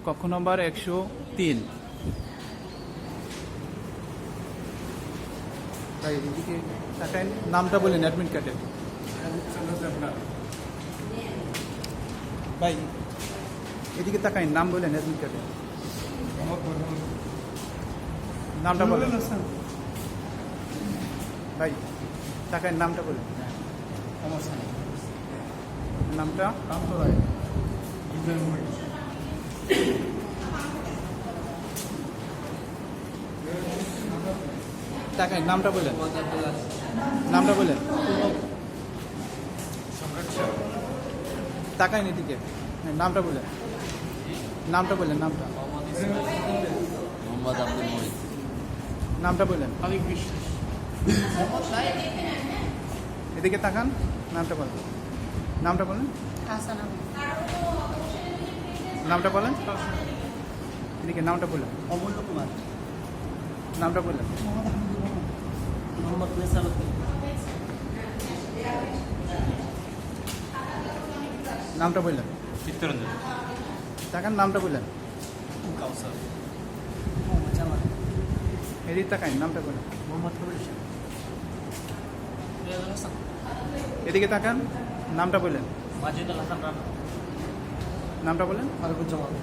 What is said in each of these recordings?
কক্ষ নম্বর 103। ভাই এদিকে তাকান, নামটা বলেন অ্যাডমিট কার্ডে। ভাই এদিকে তাকান, নাম বলেন অ্যাডমিট কার্ডে। নামটা বলেন ভাই, তাকান নামটা বলেন। নামটা তাকান, নামটা বলেন, নামটা বলেন। তাকান এদিকে, নামটা বলেন, নামটা বলেন, নামটা মোহাম্মদ আব্দুল মরিদ। নামটা বলেন। এদিকে তাকান, নামটা বলেন, নামটা বলেন, নামটা বলেন। এদিকে নামটা বলেন। অমূল্য কুমার। নামটা বলেন। মোহাম্মদ নেসারউদ্দিন। নামটা বললেন। চিত্তরঞ্জন। তাকান, নামটা বললেন। কাউসার। মোহাম্মদ জামাল। এদিকে তাকান, নামটা বলেন। মোহাম্মদ কবির হোসেন। রিয়াজুল হাসান। এদিকে তাকান, নামটা বললেন। মাজিদুল হাসান রানা। নামটা বলেন। মারুফুজ্জামান।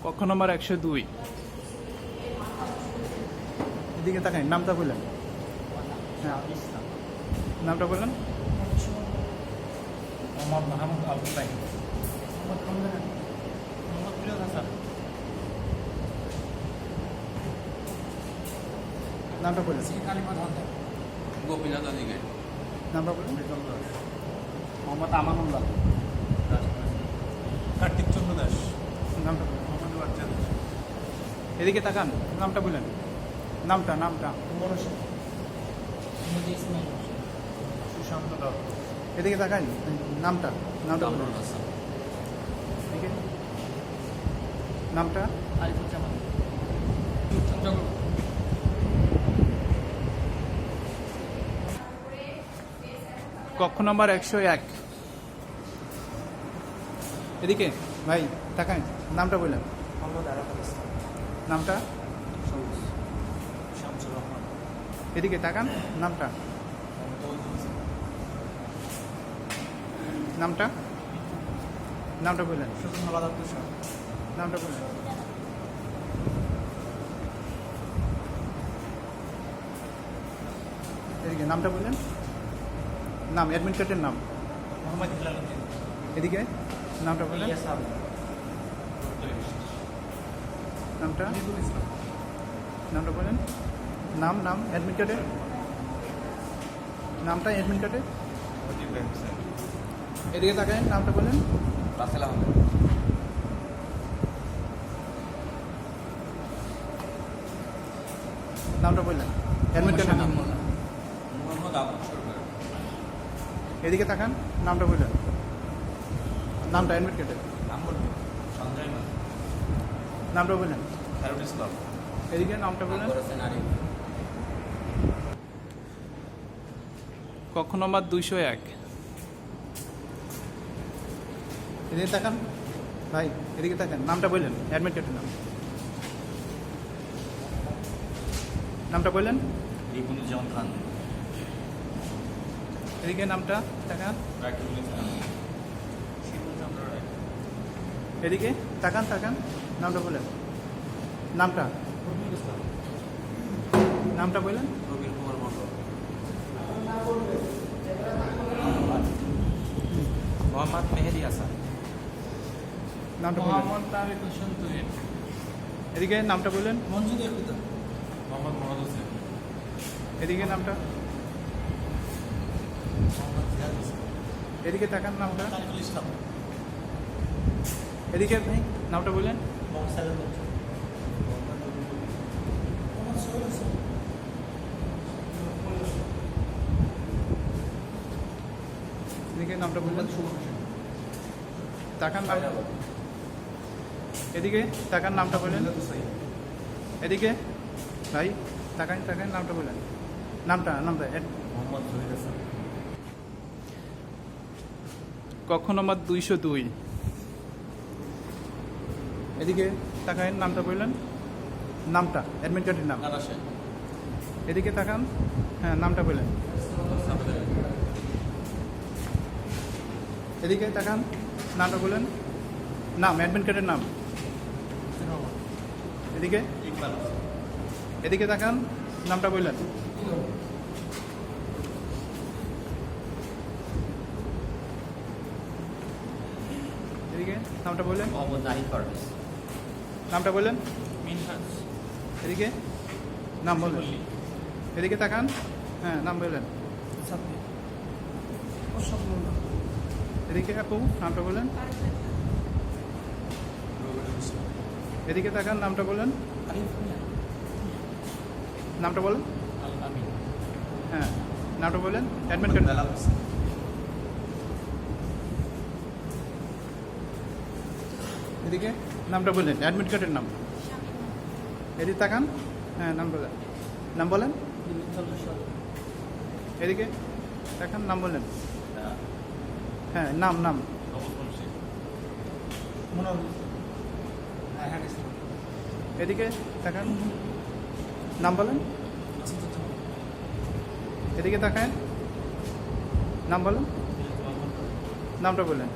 কক্ষ নম্বর 102। এদিকে তাকান, নামটা বললেন। হ্যাঁ, ইসলাম। নামটা বললেন। মোহাম্মদ মাহমুদ আবদুল্লাহ। মোহাম্মদ রমজান। মোহাম্মদ ফিরোজ হাসান। নামটা বললেন। কালিমা হালদার। গোপীনাথ অধিকারী। নামটা বললেন। মোহাম্মদ আমানুল্লাহ। কার্তিক চন্দ্র দাস। নামটা বললেন। মোহাম্মদ ওয়াজ্জাদ। এদিকে তাকান, নামটা বললেন। নামটা, নামটা। উমর হোসেন। মোহাম্মদ ইসমাইল হোসেন। সুশান্ত রাও। এদিকে তাকান, নামটা, নামটা বললেন। কামরুল হাসান। এদিকে নামটা। আরিফুজ্জামান। কক্ষ নম্বর 101। এদিকে ভাই তাকান, নামটা বললেন। মোহাম্মদ আরাফাত ইসলাম। নামটা। সবুজ। শামসুর রহমান। এদিকে তাকান, নামটা, নামটা, নামটা বললেন। সুজনাবাদ আব্দুল শাহ। নামটা বললেন। এদিকে নামটা বললেন। নাম, অ্যাডমিট কার্ডের নাম। মোহাম্মদ হিলাল উদ্দিন। এদিকে নামটা বললেন। ইলিয়াস আবু। নামটা, হাবিবুল ইসলাম। নামটা বলেন। নাম, নাম অ্যাডমিট কার্ডে, নামটা অ্যাডমিট কার্ডে। এদিকে তাকান, নামটা বলেন। রাসেল আহমেদ। নামটা বললেন, অ্যাডমিট কার্ডের নাম। মোহাম্মদ আবু সরকার। এদিকে তাকান, নামটা বললেন। নামটা অ্যাডমিট কার্ডে। নাম বলবেন। সঞ্জয় মান। নামটা বললেন। খায়রুল ইসলাম। এদিকে নামটা বললেন। কক্ষ নম্বর 201। এদিকে তাকান ভাই, এদিকে তাকান, নামটা বললেন, অ্যাডমিট কার্ডের নাম। নামটা বললেন। রিপুনুজ্জামান খান। এদিকে নামটা তাকান। রাকিবুল ইসলাম। শিবচন্দ্র রায়। এদিকে তাকান, তাকান, নামটা বললেন। নামটা, রবিউল ইসলাম। নামটা বললেন। রবির কুমার মন্ডল। মোহাম্মদ মেহেদি হাসান। নামটা বললেন। তারিক হোসেন তুহিন। এদিকে নামটা বললেন। মঞ্জুদ ইফতিদার। মোহাম্মদ মোহাম্মদ হোসেন। এদিকে নামটা। মোহাম্মদ জিয়াদ ইসলাম। এদিকে তাকান, নামটা। তারিকুল ইসলাম। এদিকে ভাই, নামটা বললেন। মোহাম্মদ সালেম বচ্চন। মোহাম্মদ সোহেল হোসেন। এদিকে নামটা বললেন। সুমন হোসেন। তাকান, নাম। এদিকে তাকান, নামটা বললেন। এদিকে ভাই তাকান, তাকান, নামটা বললেন। নামটা, নামটা। মোহাম্মদ জহির হাসান। কক্ষ নম্বর 202। এদিকে তাকান, নামটা বললেন, নামটা অ্যাডমিট কার্ডের নাম। এদিকে তাকান, হ্যাঁ নামটা বললেন। এদিকে তাকান, নামটা বললেন, নাম অ্যাডমিট কার্ডের নাম। এদিকে এদিকে তাকান, নামটা বললেন। এদিকে নামটা বললেন, নামটা বললেন। এদিকে নাম বললেন। এদিকে তাকান, হ্যাঁ নাম বললেন। এদিকে আপু নামটা বললেন। এদিকে তাকান, নামটা বললেন, নামটা বলেন। হ্যাঁ নামটা বললেন, অ্যাডমিট কার্ড। এদিকে নামটা বললেন, অ্যাডমিট কার্ডের নাম। এদিকে তাকান, হ্যাঁ নাম বলেন, নাম বলেন। এদিকে তাকান, নাম বললেন। হ্যাঁ নাম নাম। এদিকে তাকান, নাম বলেন। এদিকে তাকান, নাম বলেন, নামটা বললেন।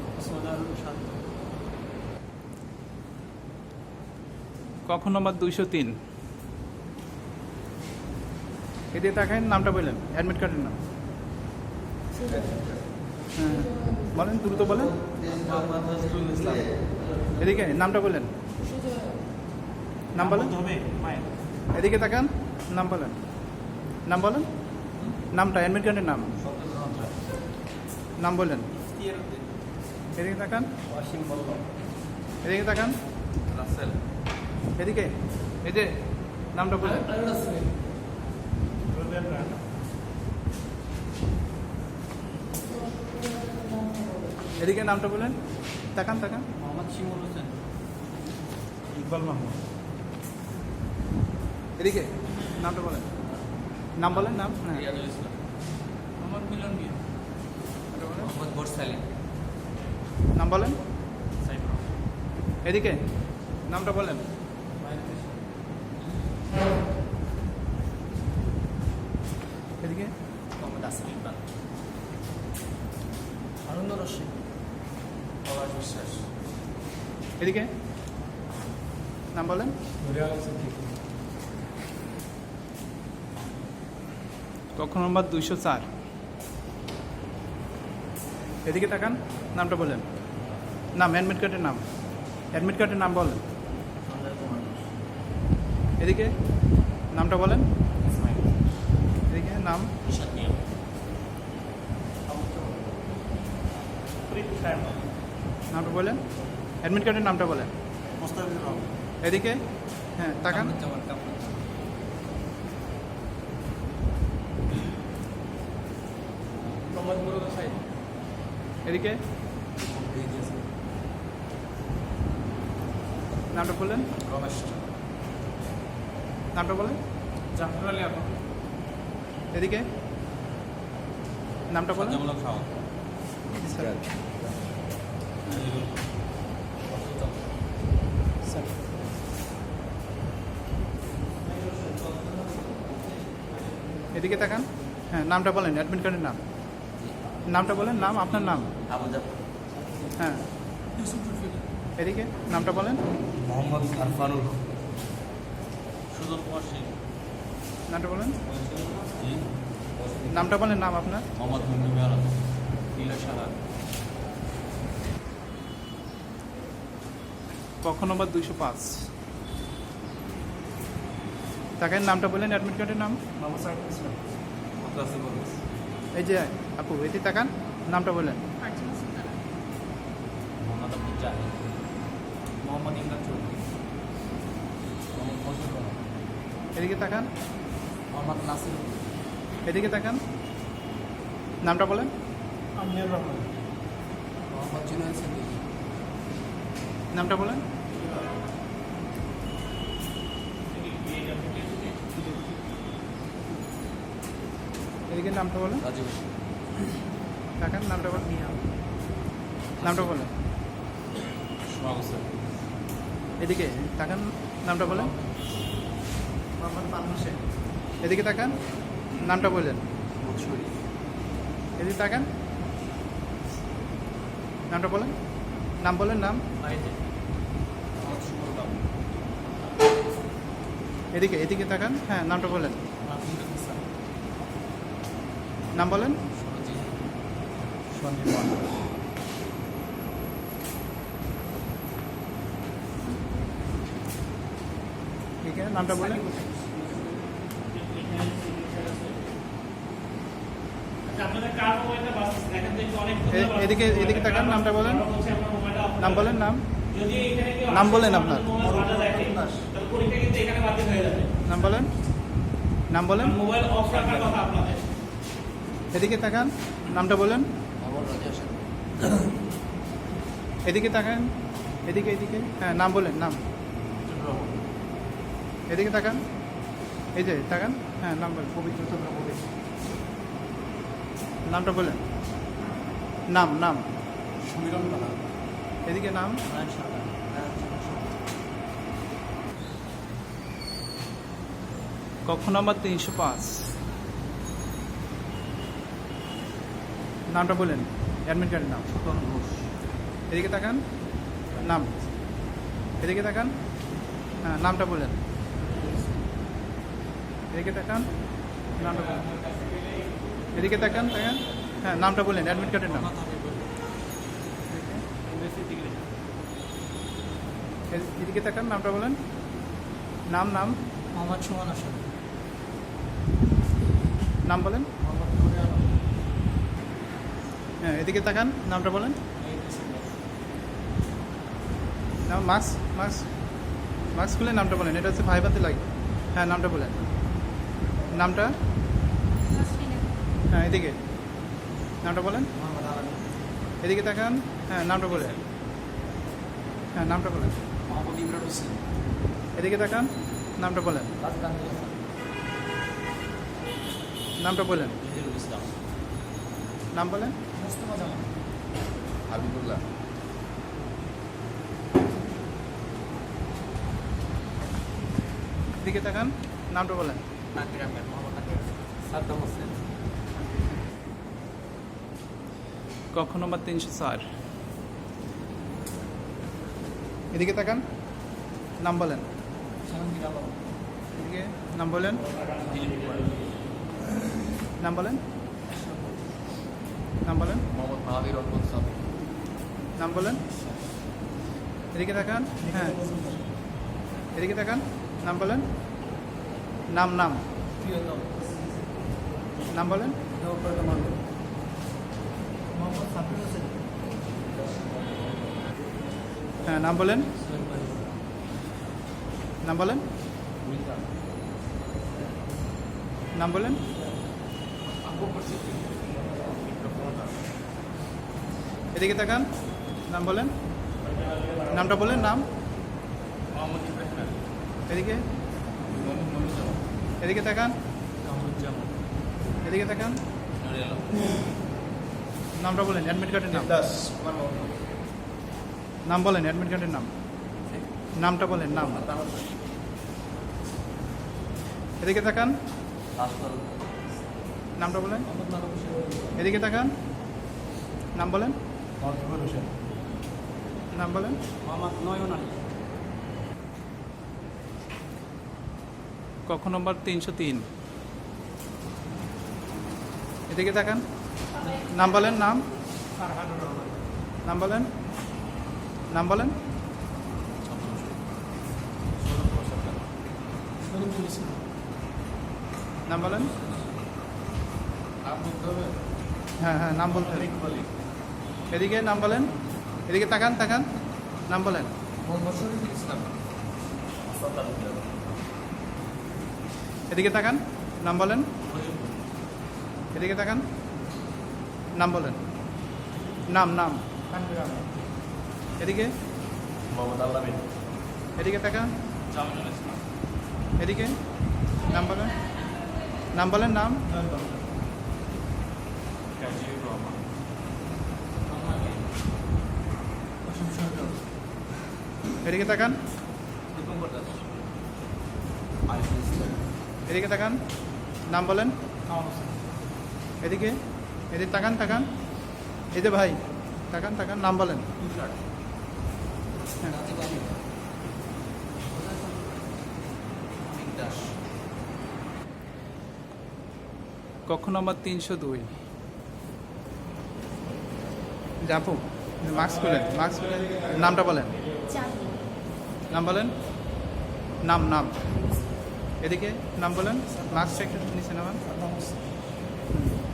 কক্ষ নম্বর 203। এদিকে তাকান, নামটা বললেন, অ্যাডমিট কার্ডের নাম। হ্যাঁ বলেন, দ্রুত বলেন। এদিকে নামটা বললেন, নাম বলেন। এদিকে তাকান, নাম বলেন, নাম বলেন, নামটা অ্যাডমিট কার্ডের নাম, নাম বললেন। এদিকে তাকান, এদিকে তাকান, এদিকে এই যে নামটা বললেন। এদিকে নামটা বলেন, তাকান তাকান। মোহাম্মদ শিমুল হোসেন। ইকবাল মাহমুদ। এদিকে নামটা বলেন, নাম বলেন, নাম। হ্যাঁ রিয়াজুল ইসলাম। মোহাম্মদ মিলন মিয়া। নামটা বলেন, মোহাম্মদ বোরসালিম। নাম বলেন। সাইফুর রহমান। এদিকে নামটা বলেন। এদিকে মোহাম্মদ আসিফ ইকবাল। হারুন রশিদ। পলাশ বিশ্বাস। এদিকে নাম বলেন। কক্ষ নম্বর 204। এদিকে তাকান, নামটা বলেন, নাম অ্যাডমিট কার্ডের নাম, অ্যাডমিট কার্ডের নাম বলেন। এদিকে নামটা বলেন। ইসমাইল। এদিকে নাম। ইশাদ মিয়া। নামটা বলেন, অ্যাডমিট কার্ডের নামটা বলেন। মোস্তাফিজুর রহমান। এদিকে হ্যাঁ তাকান, কামরুজ্জামান কামরুল। মোহাম্মদ মুরুদ সাইদ। এদিকে নামটা বললেন, রমেশ। নামটা বলেন। জাফর আলী আপন। এদিকে নামটা বলেন। জামাল খাওয়া। এদিকে তাকান, হ্যাঁ নামটা বলেন, অ্যাডমিট কার্ডের নাম, নামটা বলেন, নাম আপনার নাম। আবু জাফর। হ্যাঁ এদিকে নামটা বলেন। মোহাম্মদ আরফানুল। সুজন কুমার সিং। নামটা বলেন, জি। নামটা বলেন, নাম আপনার। মোহাম্মদ মুন্নি মেহরাজ। নীলা সাহা। কক্ষ নম্বর 205। তাকে নামটা বলেন, অ্যাডমিট কার্ডের নাম। মোহাম্মদ সাইফুল ইসলাম। এই যে আপু এটি তাকান, নামটা বলেন। মোহাম্মদ আব্দুল জাহিদ। মোহাম্মদ ইমরান চৌধুরী। মোহাম্মদ ফজলুর রহমান। এদিকে তাকান, মোহাম্মদ নাসির। এদিকে তাকান, নামটা বলেন। আমিনুর রহমান। মোহাম্মদ জুনায়েদ সিদ্দিকী। নামটা বলেন। এদিকে নামটা বলেন। রাজীব। তাকান, নামটা বলেন। নামটা বলেন। সোহাগ হোসেন। এদিকে তাকান, নামটা বলেন। মোহাম্মদ পান হোসেন। এদিকে তাকান, নামটা বললেন। মৎসরী। এদিকে তাকান, নামটা বলেন। নাম বলেন, নাম। মোহাম্মদ সুমন বাবু। এদিকে এদিকে তাকান, হ্যাঁ নামটা বলেন। মাহমুদুল হাসান। নাম বলেন। সরজিৎ। সঞ্জীব মণ্ডল। ঠিক আছে, নামটা বলেন। এদিকে এদিকে তাকান, নামটা বলেন। নাম বলেন, নাম। নাম বলেন আপনার। নাম বলেন, নাম বলেন। মোবাইল অফ রাখার কথা আপনাদের। এদিকে তাকান, নামটা বলেন। মোহাম্মদ রাজা হোসেন। এদিকে তাকান, এদিকে এদিকে, হ্যাঁ নাম বলেন, নাম। এদিকে তাকান, এই যে তাকান, হ্যাঁ নাম বলেন। পবিত্র চন্দ্র পবিত্র। নামটা বলেন। নাম নাম। সমীরণ পালা। এদিকে নাম। নারায়ণ সরকার। কক্ষ নম্বর 305। নামটা বলেন, অ্যাডমিট কার্ডের নাম। সুতন ঘোষ। এদিকে তাকান, নাম। এদিকে তাকান, হ্যাঁ নামটা বলেন। এদিকে তাকান, নামটা বলেন। এদিকে তাকান, তাকান, হ্যাঁ নামটা বলেন, অ্যাডমিট কার্ডের নাম। এদিকে তাকান, নামটা বলেন। নাম নাম। মোহাম্মদ সুমন হাসান। নাম বলেন। মোহাম্মদ নুরে আলম। হ্যাঁ এদিকে তাকান, নামটা বলেন। নাম। মাস্ক মাস্ক মাস্ক খুলে নামটা বলেন। এটা হচ্ছে ভাইবাতে লাগে। হ্যাঁ নামটা বলেন, নামটা। হ্যাঁ এদিকে নামটা বলেন। মোহাম্মদ আলম। এদিকে তাকান, হ্যাঁ নামটা বলেন। হ্যাঁ নামটা বলেন। মোহাম্মদ ইমরান হোসেন। এদিকে তাকান, নামটা বলেন। রাজকান্তি হাসান। নামটা বলেন। মেহেরুল ইসলাম। নাম বলেন। মুস্তফা জামান। হাবিবুল্লাহ। এদিকে তাকান, নামটা বলেন। নাকির আহমেদ। মোহাম্মদ নাকির। সাদ্দাম হোসেন। কক্ষ নম্বর 304। এদিকে তাকান, নাম বলেন। জাহাঙ্গীর আলম। এদিকে নাম বলেন। দিলীপ কুমার। নাম বলেন। নাম বলেন। মোহাম্মদ মাহাবীর রহমান সামি। নাম বলেন। এদিকে তাকান, হ্যাঁ এদিকে তাকান, নাম বলেন। নাম নাম। প্রিয়তম। নাম বলেন। দেবব্রত মণ্ডল। মোহাম্মদ সাফির হোসেন। হ্যাঁ নাম বলেন। সোহেল বাড়ি। নাম বলেন। মৃতা। নাম বলেন। আবু বকর এদিকে তাকান, নাম বলেন। নামটা বলেন, নাম। মোহাম্মদ ইব্রাহিম আলী। এদিকে মোহাম্মদ মনিরুজ্জামান। এদিকে তাকান, কামরুজ্জামান। এদিকে তাকান, নুরে আলম। নামটা বলেন, অ্যাডমিট কার্ডের নাম। দাস কুমার মোহাম্মদ। নাম বলেন, অ্যাডমিট কার্ডের নাম। নামটা বলেন, নাম। এদিকে তাকান, নামটা বলেন। মোহাম্মদ মানব হোসেন। এদিকে তাকান, নাম বলেন। মোহাম্মদ হোসেন। নাম বলেন। মোহাম্মদ নয়ন আলী। কক্ষ নম্বর 303। এদিকে তাকান, নাম বলেন, নাম। ফারহানুর রহমান। নাম বলেন। নাম বলেন। শরীফুল ইসলাম। নাম বলেন। নাম বলতে হবে। হ্যাঁ হ্যাঁ নাম বলতে হবে। বলি। এদিকে নাম বলেন। এদিকে তাকান, তাকান, নাম বলেন। মোহাম্মদ শরীফুল ইসলাম। এদিকে তাকান, নাম বলেন। এদিকে তাকান, নাম বলেন। নাম নাম। তানভীর আহমেদ। এদিকে মোহাম্মদ আল্লামিন। এদিকে তাকান, জামিনুল ইসলাম। এদিকে নাম বলেন। নাম বলেন, নাম। কাজী রহমান। এদিকে তাকান, দীপঙ্কর দাস। এদিকে তাকান, নাম বলেন। এদিকে, এদিকে তাকান তাকান, এই যে ভাই তাকান তাকান, নাম বলেন। তুষার। হ্যাঁ। অমিত দাস। কক্ষ নম্বর 302। যাবো, মাস্ক খুলেন, মাস্ক খুলেন, নামটা বলেন। চাঁদনি, নাম বলেন, নাম নাম। এদিকে নাম বলেন, মাস্কটা একটু নিচে নামান।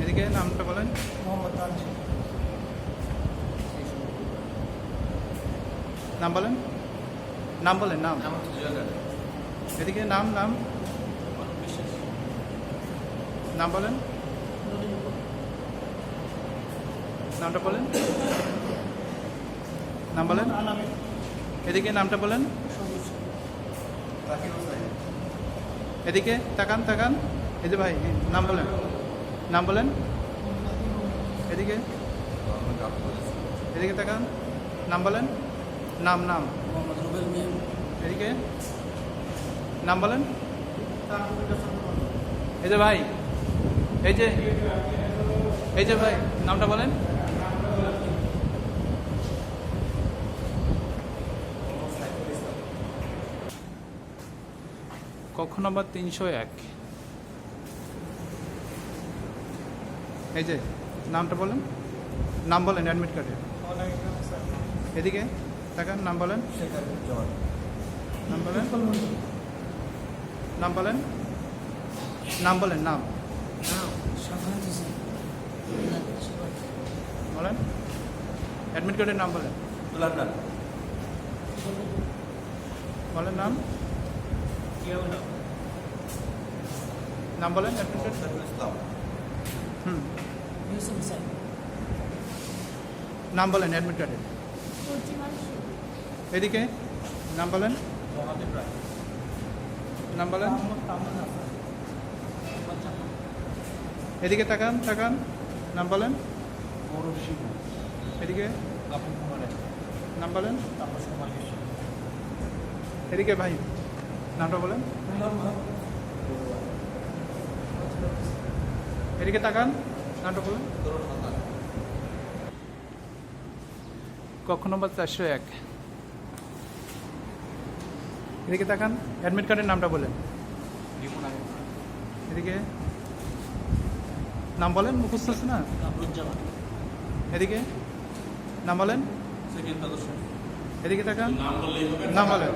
এদিকে নামটা বলেন। মোহাম্মদ তানজিম, নাম বলেন, নাম বলেন, নাম। নাম হচ্ছে জুয়েলার। এদিকে নাম নাম, অনুপ বিশ্বাস। নাম বলেন, নামটা বলেন, নাম বলেন। আনামে, এদিকে নামটা বলেন। সবুজ, জাকির হোসেন। এদিকে তাকান তাকান, এই যে ভাই নাম বলেন, নাম বলেন। এদিকে, এদিকে তাকান, নাম বলেন, নাম নাম। মোহাম্মদ রুবেল মিয়া, এদিকে নাম বলেন। এই যে ভাই, এই যে, এই যে ভাই নামটা বলেন। কক্ষ নম্বর 301। এই যে নামটা বলেন, নাম বলেন অ্যাডমিট কার্ডে। এদিকে তাকান, নাম বলেন, শেখার জন, নাম বলেন, নাম বলেন, নাম বলেন, নাম শাহাদ হোসেন, বলেন, অ্যাডমিট কার্ডের নাম বলেন, লন্ডন। বলেন নাম, নাম বলেন অ্যাডমিট কার্ড। সাইফুল ইসলাম। হুম, ইউসুফ হুসাইন, নাম বলেন অ্যাডমিট কার্ডে। তর্জিমান শুরু, এদিকে নাম বলেন, মহাদেব রায়। নাম বলেন। মোহাম্মদ তামান হাসান, এদিকে তাকান তাকান, নাম বলেন। গৌরব শিবু, এদিকে কাপুর কুমারের, নাম বলেন। তাপস কুমার কৃষ্ণ, এদিকে ভাই নামটা বলেন। এদিকে তাকান, নামটা বলেন। তরুণ হাসান। কক্ষ নম্বর 401। এদিকে তাকান, অ্যাডমিট কার্ডের নামটা বলেন। রিমন আহমেদ। এদিকে নাম বলেন, মুখস্থ আছে না। কামরুজ্জামান, এদিকে নাম বলেন। সেকেন্ড সদস্য। এদিকে তাকান, নাম বললেই হবে, নাম বলেন।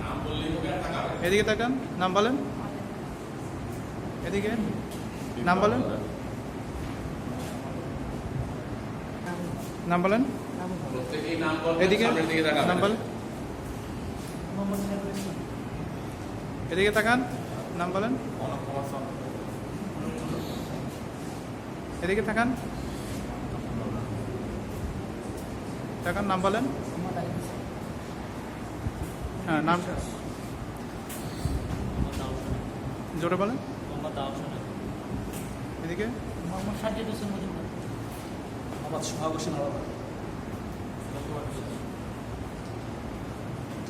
নাম বললেই হবে, আর টাকা হবে। এদিকে তাকান, নাম বলেন। এদিকে নাম বলেন, নাম বলেন। প্রত্যেকেই নাম বলবেন, এদিকে সামনের দিকে তাকাবেন। নাম বলেন। মোহাম্মদ সাইফুল ইসলাম, এদিকে তাকান, নাম বলেন। অনুপ কুমার সাহা। এদিকে তাকান, তাকান, নাম বলেন। মোহাম্মদ আলী হোসেন, হ্যাঁ, নামটা জোরে বলেন। মোহাম্মদ দাউদ হোসেন, এদিকে মোহাম্মদ সাজিদ হোসেন মজুমদার, মোহাম্মদ সোহাগ হোসেন আলাদা,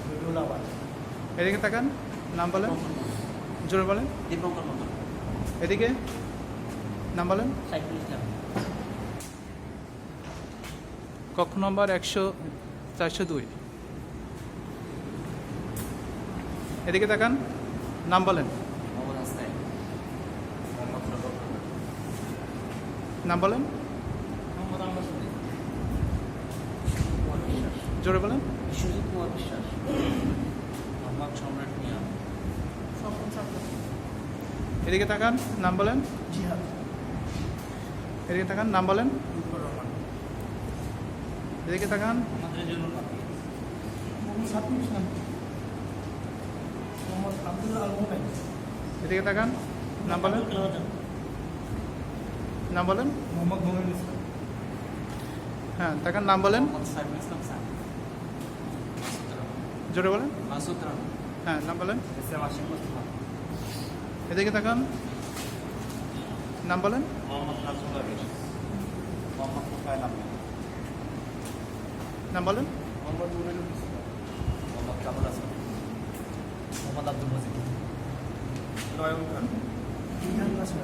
রবিউল আওয়াল, এদিকে তাকান, নাম বলেন। জোরে বলেন। দীপঙ্কর মন্ডল, এদিকে নাম বলেন। সাইফুল ইসলাম, কক্ষ নম্বর 402। এদিকে তাকান, নাম বলেন। মোহাম্মদ হাসান। মোহাম্মদ রবর। নাম বলেন। মোহাম্মদ আহমদ সদিক, জোরে বলেন। বিশ্বজিৎ কুমার বিশ্বাস, মোহাম্মদ সম্রাট মিয়া, স্বপন সরকার, এদিকে তাকান, নাম বলেন। জিহাদ, এদিকে তাকান, নাম বলেন। লুৎফর রহমান, এদিকে তাকান, মোহাম্মদ রেজানুল হক, মোহাম্মদ সাফি ইসলাম, মোহাম্মদ আব্দুল্লাহ আল মোমেন, এদিকে তাকান, নাম বলেন। নাম বলেন। মোহাম্মদ মোমিন ইসলাম, হ্যাঁ তাকান, নাম বলেন। মোহাম্মদ সাইফুল ইসলাম স্যার। জোরে বলেন। মাসুদ রানা। হ্যাঁ, নাম বলেন। ইসলাম আশিক মুস্তফা। এদিকে তাকান, নাম বলেন। মোহাম্মদ নাজমুল আবির। মোহাম্মদ মুফাইল আহমেদ। নাম বলেন। মোহাম্মদ মুমিনুল ইসলাম। মোহাম্মদ কামাল হাসান, মোহাম্মদ আব্দুল মজিদ, নয়ন খান, বিধান বাসা,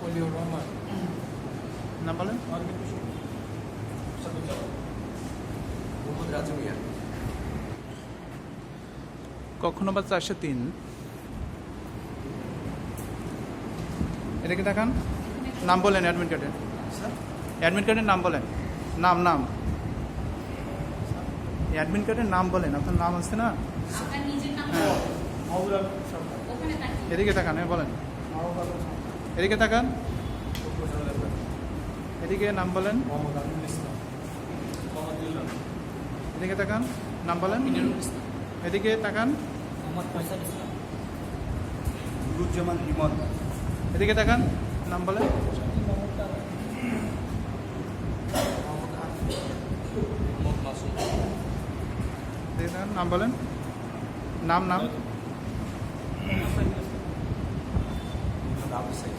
অলিউর রহমান, নাম বলেন। মোহাম্মদ রাজু মিয়া, কক্ষ নম্বর 403। এদিকে তাকান, নাম বলেন অ্যাডমিট কার্ডের। স্যার অ্যাডমিট কার্ডের নাম বলেন, নাম অ্যাডমিট কার্ডের নাম বলেন, আপনার নাম আছে না? আপনার নিজের নাম হ্যাঁ। মাহবুব আলম সরকার, ওখানে তাকিয়ে এদিকে তাকান, হ্যাঁ বলেন। মাহবুব আলম সরকার, এদিকে তাকান, প্রফেসর আলম, এদিকে নাম বলেন। মোহাম্মদ আমিনুল ইসলাম, মোহাম্মদ ইউলাম, এদিকে তাকান, নাম বলেন। এদিকে তাকান, মোহাম্মদ ফয়সাল ইসলাম, নুরুজ্জামান হিমন, এদিকে তাকান, নাম বলেন। মোহাম্মদ হাফিজ, মোহাম্মদ মাসুদ, এদিকে তাকান, নাম বলেন। নাম আবু সাইদ,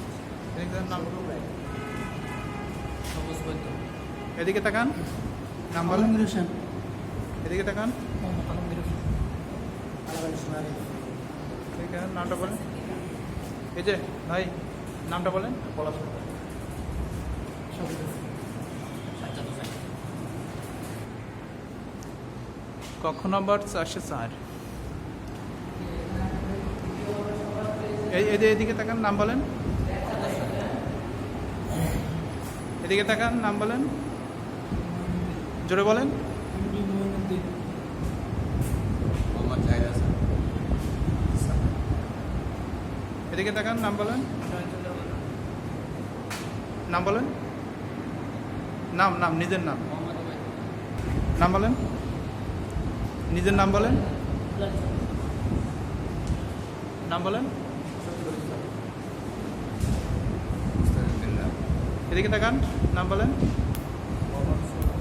এদিকে তাকান, নাম। সবুজ বৈদ্য, এদিকে তাকান, নাম বলেন। আলমগীর হোসেন, এদিকে তাকান, মোহাম্মদ আলমগীর হোসেন, আলাল সোনারি, এদিকে তাকান, নামটা বলেন। এই যে ভাই, নামটা বলেন। পলাশ সরকার, সবুজ, সাজ্জাদ হোসেন, কক্ষ নম্বর 404। এদিকে তাকান, নাম বলেন। এদিকে তাকান, নাম বলেন। জোরে বলেন। এমডি মঈনুদ্দিন, মোহাম্মদ জাহিদ হাসান, এদিকে তাকান, নাম বলেন। নাম বলেন। নাম নিজের নাম। মোহাম্মদ ওবায়দ, নাম বলেন। নিজের নাম বলেন। নাম বলেন। এদিকে তাকান, নাম বলেন। মোহাম্মদ সুলতান,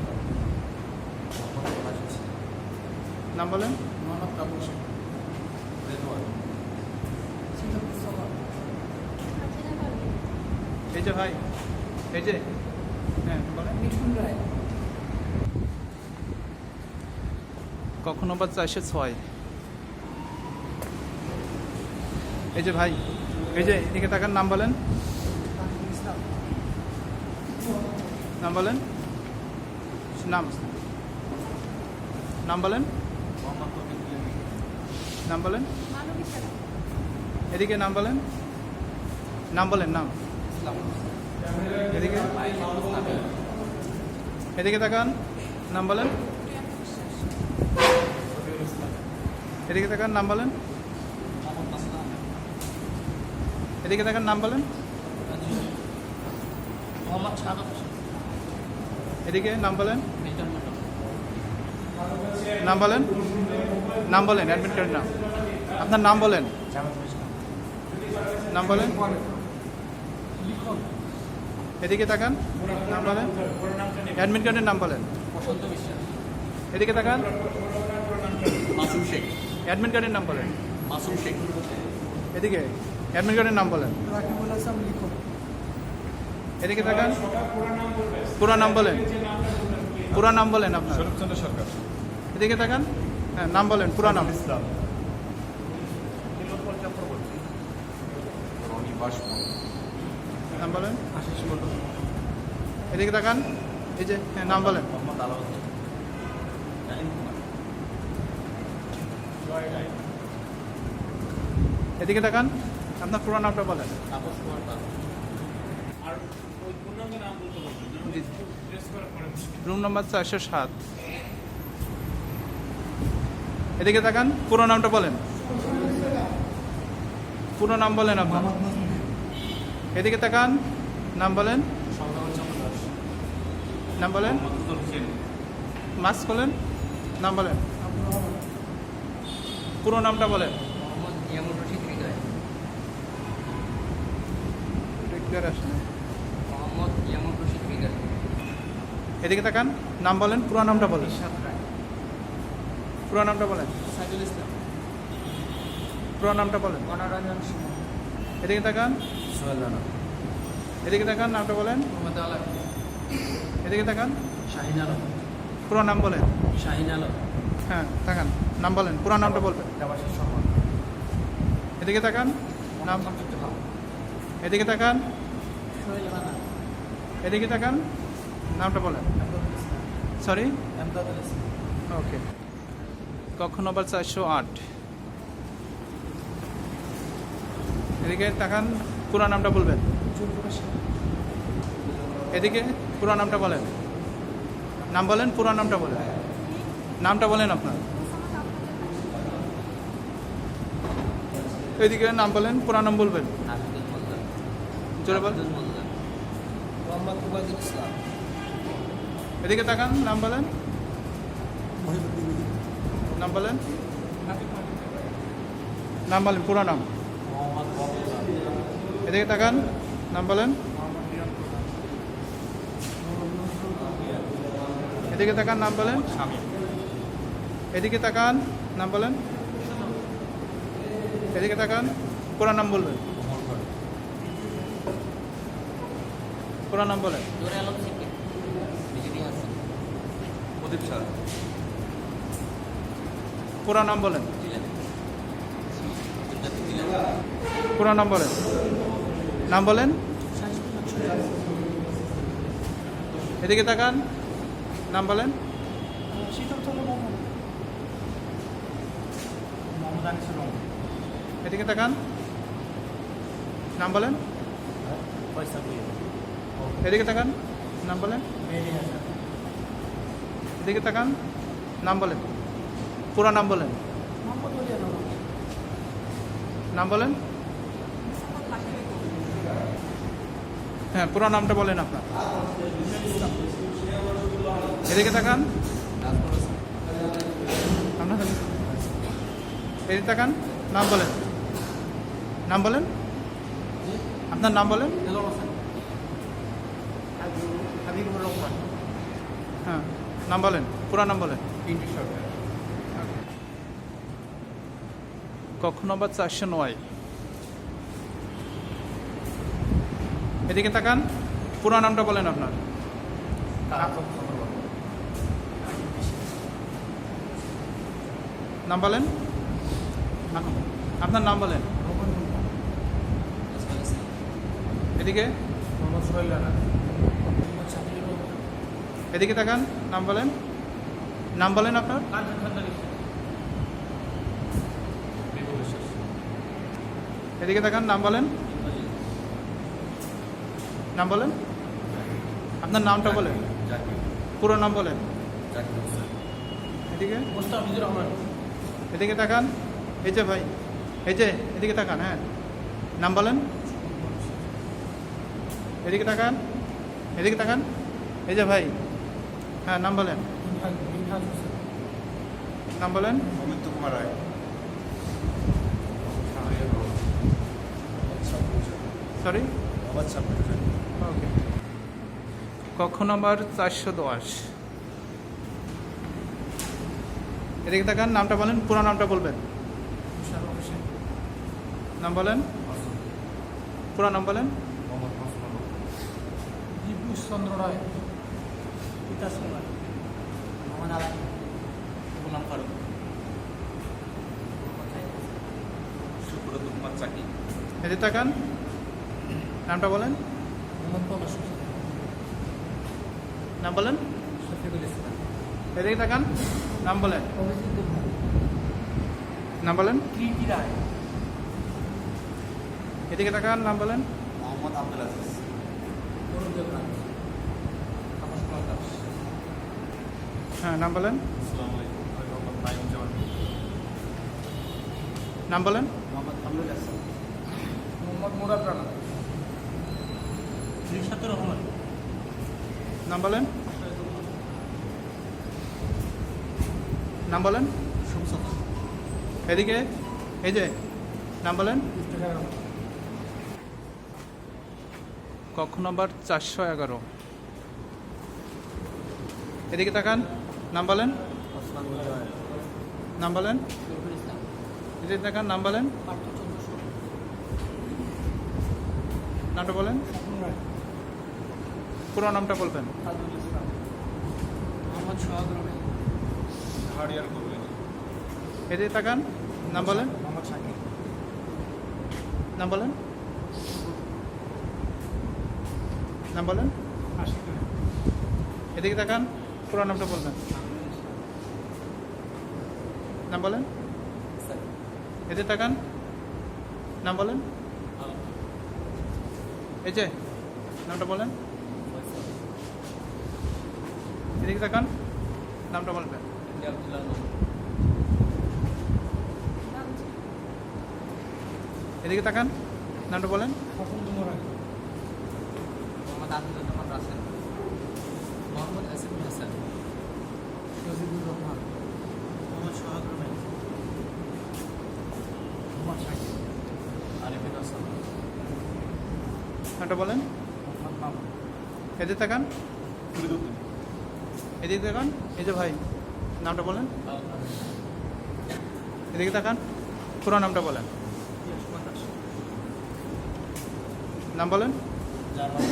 মোহাম্মদ রাজু, নাম বলেন। মোহাম্মদ কাবুল শেখ, রেদওয়ান, সিদ্ধার্থ সালাম, হাজিরা করবেন। এই যে ভাই, এই যে, হ্যাঁ বলেন। মিঠুন রায়, কক্ষ নম্বর 406। এই যে ভাই, এই যে এদিকে তাকান, নাম বলেন। তাহির ইসলাম, নাম বলেন। নাম বলেন। মোহাম্মদ তৌফিক ইলাহি, নাম বলেন। মানবিক সেবা। এদিকে নাম বলেন। নাম বলেন, নাম। ইসলাম, এদিকে, এদিকে তাকান, নাম বলেন। রবিউল ইসলাম, এদিকে তাকান, নাম বলেন। মোহাম্মদ মাসুদ আহমেদ, এদিকে তাকান, নাম বলেন। মোহাম্মদ শাহাদাত হোসেন, এদিকে নাম বলেন। মিল্টন মন্ডল, নাম বলেন। নাম বলেন, অ্যাডমিট কার্ড নাম। আপনার নাম বলেন। জামাতুল ইসলাম, নাম বলেন। লিখন, এদিকে তাকান, নাম বলেন। অ্যাডমিট কার্ডের নাম বলেন। প্রশান্ত বিশ্বাস, এদিকে তাকান, মাসুম শেখ, অ্যাডমিট কার্ডের নাম বলেন। মাসুম শেখ, এদিকে অ্যাডমিট কার্ডের নাম বলেন। রাকিবুল হাসান লিখন, এদিকে তাকান, পুরো নাম বলেন। পুরো নাম বলেন আপনার। শরৎচন্দ্র সরকার, এদিকে তাকান, হ্যাঁ নাম বলেন, পুরো নাম। ইসলাম, নীলোৎপল চক্রবর্তী, রনি বাসমন, নাম বলেন। আশিস মন্ডল, এদিকে তাকান, এই যে হ্যাঁ নাম বলেন। মোহাম্মদ আলাউদ্দিন, জালিম কুমার, এদিকে তাকান, আপনার পুরো নামটা বলেন। তাপস কুমার পাল, জি। Room number 407। এদিকে তাকান, পুরো নামটা বলেন। পুরো নাম বলেন আপনার। মোহাম্মদ নাজমুল, এদিকে তাকান, নাম বলেন। সন্ধ্যাবন চন্দ্র দাস, নাম বলেন। মোহাম্মদ হোসেন, মাস্ক বলেন, নাম বলেন। আব্দুর রহমান, পুরো নামটা বলেন। মোহাম্মদ ইয়ামুর রশিদ হৃদয়, ক্লিয়ার আসে না। মোহাম্মদ ইয়ামুর রশিদ হৃদয়, এদিকে তাকান, নাম বলেন, পুরো নামটা বলেন। ইশাদ রায়, পুরো নামটা বলেন। সাইদুল ইসলাম, পুরো নামটা বলেন। গণরঞ্জন সিংহ, এদিকে তাকান, সোহেল রানা, এদিকে তাকান, নামটা বলেন। মোহাম্মদ আলম, এদিকে তাকান, শাহিন আলম, পুরো নাম বলেন। শাহিন আলম, হ্যাঁ তাকান, নাম বলেন, পুরো নামটা বলবেন। দেবাশিস শর্মা। এদিকে তাকান, নাম। এদিকে তাকান, সোহেল রানা। এদিকে তাকান, নামটা বলেন। আব্দুল ইসলাম। সরি, আমদাদুল ইসলাম। ওকে। কক্ষ নম্বর 408। এদিকে তাকান, পুরো নামটা বলবেন। জুলফুকার শাহ। এদিকে পুরো নামটা বলেন। নাম বলেন, পুরো নামটা বলেন। নামটা বলেন আপনার। এদিকে নাম বলেন, পুরো নাম বলবেন। নাজমুল মোল্লা। জোরে বল। মোল্লা। মোহাম্মদ ওবায়দুল ইসলাম। এদিকে তাকান, নাম বলেন। মহিউদ্দিন। নাম বলেন। নাম বলেন, পুরো নাম। মোহাম্মদ বাবুল্লাহ। এদিকে তাকান, নাম বলেন। এদিকে তাকান, নাম বলেন। স্বামী। এদিকে তাকান, নাম বলেন। এদিকে তাকান, পুরো নাম বলবেন। পুরো নাম বলেন। জোরে আলম সিদ্দিক। বিজেপি হাসান। প্রদীপ স্যার। পুরো নাম বলেন। দিলেন। দিলেন। পুরো নাম বলেন। নাম বলেন। এদিকে তাকান, নাম বলেন। শীতলচন্দ্র মোহাম্মদ। মোহাম্মদ আনিসুর রহমান। এদিকে তাকান, নাম বলেন। ফয়সাল ভুঁইয়া। এদিকে তাকান, নাম বলেন। মেহেদী হাসান। এদিকে তাকান, নাম বলেন। পুরো নাম বলেন। মোহাম্মদ ওলিয়া রহমান। নাম বলেন। হ্যাঁ, পুরো নামটা বলেন আপনার। এদিকে তাকান, নাজমুল হাসান। আপনার এদিকে তাকান, নাম বলেন। নাম বলেন, আপনার নাম বলেন। দেলোয়ার হোসেন। হাবিবুর রহমান। হ্যাঁ, নাম বলেন, পুরো নাম বলেন। পিন্টু সরকার। কক্ষ নম্বর 409। এদিকে তাকান, পুরো নামটা বলেন আপনার। তারাপদ চন্দ্রবাবু। নাম বলেন। আপনার নাম বলেন। ইসমাইল ইসলাম। এদিকে, মোহাম্মদ সোহেল রানা। মোহাম্মদ শাকিরুর রহমান। এদিকে তাকান, নাম বলেন। নাম বলেন আপনার। কাঞ্চন খান্ডারি। বিপুল বিশ্বাস। এদিকে তাকান, নাম বলেন। নাম বলেন। আপনার নামটা বলেন, জাকির। পুরো নাম বলেন। জাকির হোসেন। এদিকে, মুস্তাফিজুর রহমান। এদিকে তাকান। এই যে ভাই, এই যে এদিকে তাকান। হ্যাঁ, নাম বলেন। এদিকে তাকান, এদিকে তাকান। এই যে ভাই, হ্যাঁ, নাম বলেন। মিনহাজ হোসেন। নাম বলেন। অমিত্য কুমার রায়। সরি, মোহাম্মদ সাব্বির হোসেন। ওকে। কক্ষ নম্বর 410। এদিকে তাকান, নামটা বলেন, পুরো নামটা বলবেন। মুশাররফ হোসেন। নাম বলেন, পুরো নাম বলেন। মোহাম্মদ মাসুম আলম। দীপুষ চন্দ্র রায়। তিতাস কুমার। মোহাম্মদ আলাম। গোলাম ফারুক। সুব্রত কুমার চাকি। এদিকে তাকান, নামটা বলেন। মোহাম্মদ পলাশ হোসেন। নাম বলেন। শফিকুল ইসলাম। এদিকে তাকান, নাম বলেন। অভিজিৎ গুপ্তা। নাম বলেন। কীর্তি রায়। এদিকে তাকান, নাম বলেন। মোহাম্মদ আব্দুল আজিজ। অরুণ দেবনাথ। তাপস কুমার দাস। হ্যাঁ, নাম বলেন। আসসালামু আলাইকুম। আমি মোহাম্মদ নাইম জামান। নাম বলেন। মোহাম্মদ কামরুল হাসান। মোহাম্মদ মুরাদ রানা। রিশাতুর রহমান। নাম বলেন। নাম বলেন। শুভসত। এদিকে, এই যে, নাম বলেন। ইফতেখার রহমান। কক্ষ নম্বর 411। এদিকে তাকান, নাম বলেন। ওসমান মুজাহিদ। নাম বলেন। শরীফুল ইসলাম। এদিকে তাকান, নাম বলেন। পার্থচন্দ্র সর। নামটা বলেন। স্বপ্ন রায়। পুরো নামটা বলবেন। তাজুল ইসলাম। মোহাম্মদ সোহাগ রহমান। হারিয়ার কবির। এদিকে তাকান, নাম বলেন। মোহাম্মদ শাকির। নাম বলেন। নাম বলেন। আশিক আহমেদ। এদিকে তাকান, পুরো নামটা বলবেন। নাম বলেন। এদিকে তাকান, নাম বলেন। এই যে নামটা বলেন। এদিকে তাকান, নামটা বলবেন। এদিকে তাকান, নামটা বলেন। স্বপন কুমার আলী। মোহাম্মদ আদিলুজ্জামান রাসেল, মোহাম্মদ আসিফ হাসান, রজিবুর রহমান। মোহাম্মদ সোহাগ রহমান, মোহাম্মদ শাকির। আরিফিন হাসান, নামটা বলেন। মোহাম্মদ মামুন। এদিকে তাকান, ফরিদুদ্দিন। এদিকে তাকান। এই যে ভাই, নামটা বলেন। এদিকে তাকান, পুরো নামটা বলেন। ইয়াসমা দাস, নাম বলেন। জার্মান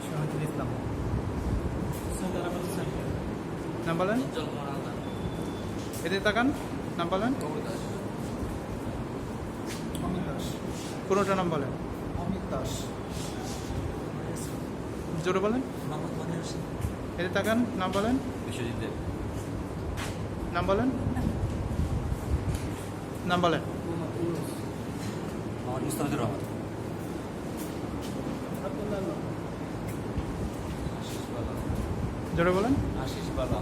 শহীদুল ইসলাম। সৈয়দ আহমদ হোসেন, নাম বলেন। উজ্জ্বল কুমার হালদার, এদিকে তাকান, নাম বলেন। গৌরী দাস, অমিত দাস। পুরোটা নাম বলেন। অমিত দাস। জোরে বলেন। মোহাম্মদ মনির হোসেন, এদিকে তাকান, নাম বলেন। বিশ্বজিৎ দেব, নাম বলেন। নাম বলেন। মোহাম্মদ ইউনুস। মোহাম্মদ মুস্তাফিজুর রহমান, আব্দুল্লাহ আলম। আশিস বালা, জোরে বলেন। আশিস বালা,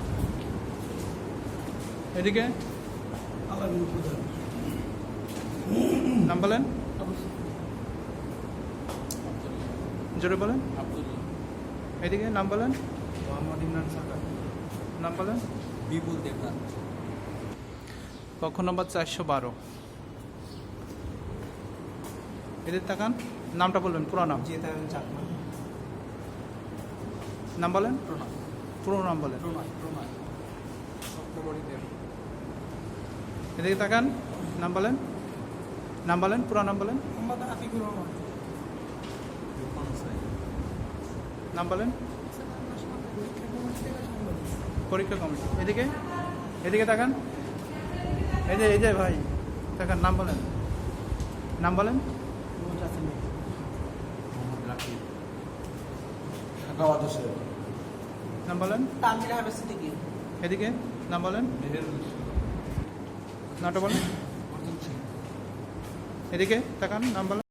এদিকে আলামিন খুদা। নাম বলেন। জোরে বলেন। আব্দুল্লাহ, এদিকে নাম বলেন। মোহাম্মদ ইমরান সরকার। নাম বলেন। বিপুল দেবনাথ, কক্ষ নম্বর 412। এদিকে তাকান, নামটা বলবেন, পুরো নাম। জিয়াতায়ন চাকমা। নাম বলেন। প্রণয়, পুরো নাম বলেন। প্রণয়। সপ্তমণি দেব। এদিকে তাকান, নাম বলেন। নাম বলেন, পুরো নাম বলেন। মোহাম্মদ আতিকুর রহমান। রূপন হোসেন, নাম বলেন। পরীক্ষা কমিটি। এদিকে এদিকে তাকান। এই যে ভাই, তাকান, নাম বলেন। নাম বলেন। মোহাম্মদ রাকিব, গাওয়াদ হোসেন। নাম বলেন। তানভীর আহমেদ সিদ্দিকী, এদিকে নাম বলেন। মেহেরুল নামটা বলেন। অর্জুন সিং। এদিকে তাকান, নাম বলেন।